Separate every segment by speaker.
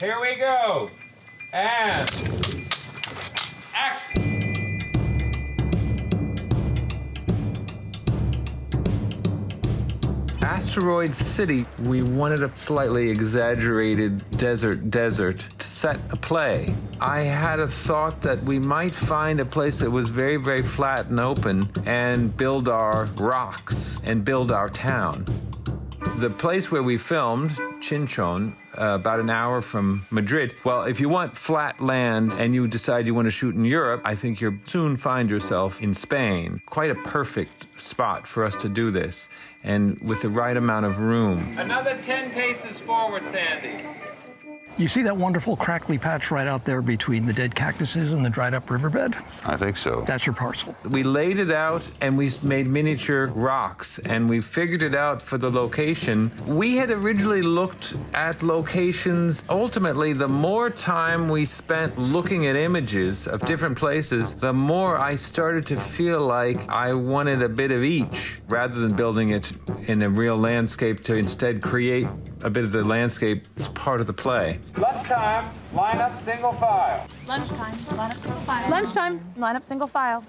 Speaker 1: Here we go. And action. Asteroid City, we wanted a slightly exaggerated desert to set a play. I had a thought that we might find a place that was very, very flat and open and build our rocks and build our town. The place where we filmed, Chinchon, about an hour from Madrid. Well, if you want flat land and you decide you want to shoot in Europe, I think you'll soon find yourself in Spain. Quite a perfect spot for us to do this, and with the right amount of room. Another 10 paces forward, Sandy.
Speaker 2: You see that wonderful crackly patch right out there between the dead cactuses and the dried up riverbed?
Speaker 3: I think so.
Speaker 2: That's your parcel.
Speaker 1: We laid it out and we made miniature rocks and we figured it out for the location. We had originally looked at locations. Ultimately, the more time we spent looking at images of different places, the more I started to feel like I wanted a bit of each rather than building it in a real landscape, to instead create a bit of the landscape as part of the play. Lunchtime, line up single file.
Speaker 4: Lunchtime, line up single file. Lunchtime, line up single file.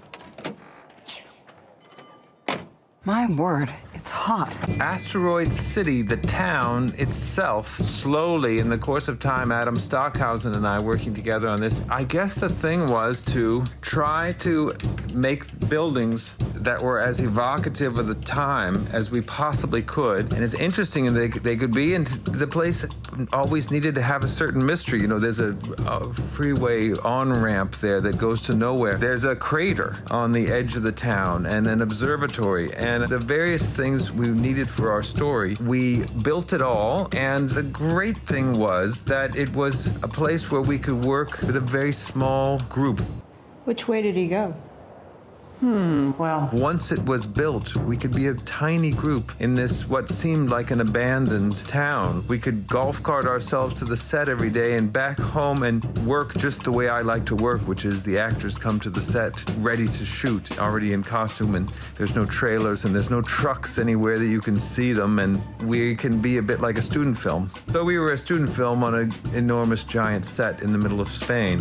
Speaker 5: My word, it's hot.
Speaker 1: Asteroid City, the town itself, slowly, in the course of time, Adam Stockhausen and I working together on this, I guess the thing was to try to make buildings that were as evocative of the time as we possibly could, and as interesting as they could be, and the place always needed to have a certain mystery. You know, there's a freeway on-ramp there that goes to nowhere. There's a crater on the edge of the town, and an observatory, and the various things we needed for our story. We built it all, and the great thing was that it was a place where we could work with a very small group.
Speaker 5: Which way did he go? Well.
Speaker 1: Once it was built, we could be a tiny group in this, what seemed like an abandoned town. We could golf cart ourselves to the set every day and back home and work just the way I like to work, which is the actors come to the set ready to shoot, already in costume, and there's no trailers and there's no trucks anywhere that you can see them, and we can be a bit like a student film. So we were a student film on an enormous giant set in the middle of Spain.